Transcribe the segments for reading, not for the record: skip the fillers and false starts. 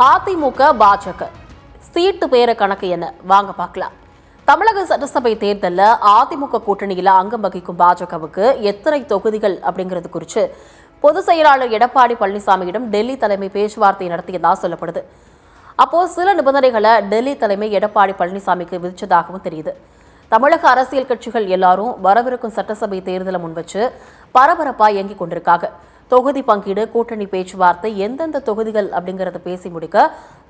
அதிமுக பாஜக சீட்டு பேர கணக்கு என்ன வாங்க பார்க்கலாம். தமிழக சட்டசபை தேர்தலில் அதிமுக கூட்டணியில் அங்கம் வகிக்கும் பாஜகவுக்கு எத்தனை தொகுதிகள் அப்படிங்கிறது குறித்து பொதுச் செயலாளர் எடப்பாடி பழனிசாமியிடம் டெல்லி தலைமை பேச்சுவார்த்தை நடத்தியதாக சொல்லப்படுது. அப்போ சில நிபந்தனைகளை டெல்லி தலைமை எடப்பாடி பழனிசாமிக்கு விதிச்சதாகவும் தெரியுது. தமிழக அரசியல் கட்சிகள் எல்லாரும் வரவிருக்கும் சட்டசபை தேர்தலை முன்வச்சு பரபரப்பா இயங்கிக் கொண்டிருக்காங்க. தொகுதி பங்கீடு, கூட்டணி பேச்சுவார்த்தை, எந்தெந்த தொகுதிகள் அப்படிங்கறத பேசி முடிக்க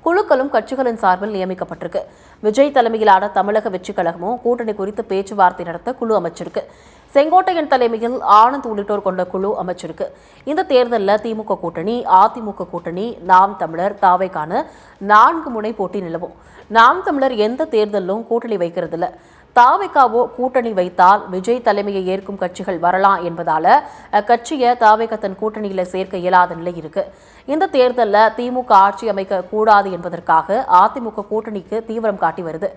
குழுக்களும் கட்சிகளின் சார்பில் நியமிக்கப்பட்டிருக்கு. விஜய் தலைமையிலான தமிழக வெற்றிக் கழகமும் கூட்டணி குறித்து பேச்சுவார்த்தை நடத்த குழு அமைச்சிருக்கு. செங்கோட்டையன் தலைமையில் ஆனந்த் உள்ளிட்டோர் கொண்ட குழு அமைச்சிருக்கு. இந்த தேர்தலில் திமுக கூட்டணி, அதிமுக கூட்டணி, நாம் தமிழர், தாவேக்கான 4 முனை போட்டி நிலவும். நாம் தமிழர் எந்த தேர்தலிலும் கூட்டணி வைக்கிறதில்ல. தாவேக்காவோ கூட்டணி வைத்தால் விஜய் தலைமையை ஏற்கும் கட்சிகள் வரலாம் என்பதால கட்சியை தாவேக்கா தன் கூட்டணியில சேர்க்க இயலாத நிலை இருக்கு. இந்த தேர்தலில் திமுக ஆட்சி அமைக்க கூடாது என்பதற்காக அதிமுக கூட்டணிக்கு தீவிரம் காட்டி வருது.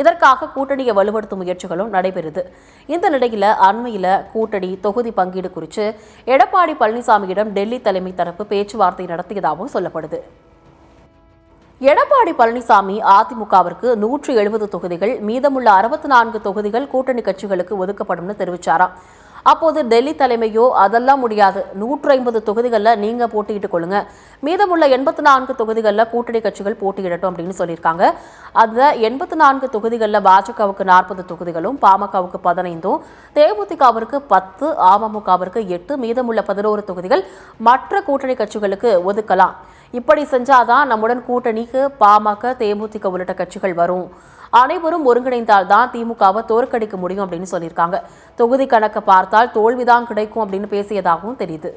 இதற்காக கூட்டணியை வலுப்படுத்தும் முயற்சிகளும் நடைபெறுது. இந்த நிலையில அண்மையில கூட்டணி, தொகுதி பங்கீடு குறித்து எடப்பாடி பழனிசாமியிடம் டெல்லி தலைமை தரப்பு பேச்சுவார்த்தை நடத்தியதாகவும் சொல்லப்படுது. எடப்பாடி பழனிசாமி அதிமுகவிற்கு 170 தொகுதிகள், மீதமுள்ள 64 தொகுதிகள் கூட்டணி கட்சிகளுக்கு ஒதுக்கப்படும் தெரிவிச்சாராம். அப்போது டெல்லி தலைமையோ அதெல்லாம் முடியாது, 150 தொகுதிகளில் நீங்க போட்டியிட்டுக் கொள்ளுங்க, மீதமுள்ள 84 தொகுதிகளில் கூட்டணி கட்சிகள் போட்டியிடட்டும் அப்படின்னு சொல்லியிருக்காங்க. அந்த 84 தொகுதிகளில் பாஜகவுக்கு 40 தொகுதிகளும், பாமகவுக்கு 15, தேமுதிகவிற்கு 10, அமமுகவிற்கு 8, மீதமுள்ள 11 தொகுதிகள் மற்ற கூட்டணி கட்சிகளுக்கு ஒதுக்கலாம். இப்படி செஞ்சாதான் நம்முடன் கூட்டணிக்கு பாமக, தேமுதிக உள்ளிட்ட கட்சிகள் வரும். அனைவரும் ஒருங்கிணைந்தால்தான் திமுகவை தோற்கடிக்க முடியும் அப்படின்னு சொல்லியிருக்காங்க. தொகுதி கணக்கு பார்த்தால் தோல்விதான் கிடைக்கும் அப்படின்னு பேசியதாகவும் தெரியுது.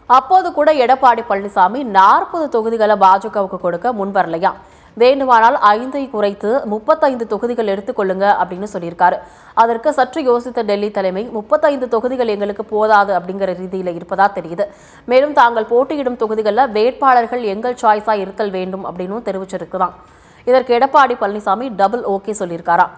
அப்போது கூட எடப்பாடி பழனிசாமி 40 தொகுதிகளை பாஜகவுக்கு கொடுக்க முன்வரலையா, வேண்டுமானால் 5ஐ குறைத்து 35 தொகுதிகள் எடுத்துக்கொள்ளுங்க அப்படின்னு சொல்லியிருக்காரு. அதற்கு சற்று யோசித்த டெல்லி தலைமை 35 தொகுதிகள் எங்களுக்கு போதாது அப்படிங்கிற ரீதியில் இருப்பதா தெரியுது. மேலும் தாங்கள் போட்டியிடும் தொகுதிகளில் வேட்பாளர்கள் எங்கள் சாய்ஸா இருத்தல் வேண்டும் அப்படின்னு தெரிவிச்சிருக்கிறான். இதற்கு எடப்பாடி பழனிசாமி டபுள் ஓகே சொல்லியிருக்காராம்.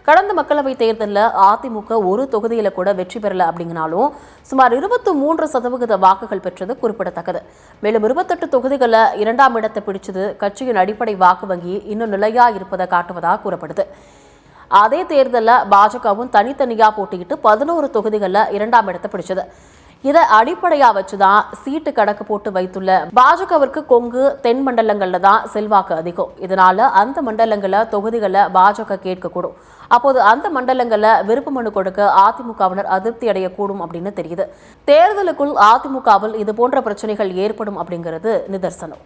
கடந்த மக்களவைத் தேர்தலில் அதிமுக ஒரு தொகுதியில கூட வெற்றி பெறல அப்படிங்கனாலும் சுமார் 23% வாக்குகள் பெற்றது குறிப்பிடத்தக்கது. மேலும் 28 தொகுதிகளில் 2ஆம் இடத்தை பிடிச்சது கட்சியின் அடிப்படை வாக்கு வங்கி இன்னும் நிலையா இருப்பதை காட்டுவதாக கூறப்படுது. அதே தேர்தலில் பாஜகவும் தனித்தனியா போட்டியிட்டு 11 தொகுதிகளில் 2ஆம் இடத்தை பிடிச்சது. இதை அடிப்படையா வச்சுதான் சீட்டு கணக்கு போட்டு வைத்துள்ள பாஜகவிற்கு கொங்கு, தென் மண்டலங்கள்ல தான் செல்வாக்கு அதிகம். இதனால அந்த மண்டலங்கள தொகுதிகளை பாஜக கேட்கக்கூடும். அப்போது அந்த மண்டலங்கள்ல விருப்ப மனு கொடுக்க அதிமுகவினர் அதிருப்தி அடையக்கூடும் அப்படின்னு தெரியுது. தேர்தலுக்குள் அதிமுகவில் இது போன்ற பிரச்சனைகள் ஏற்படும் அப்படிங்கிறது நிதர்சனம்.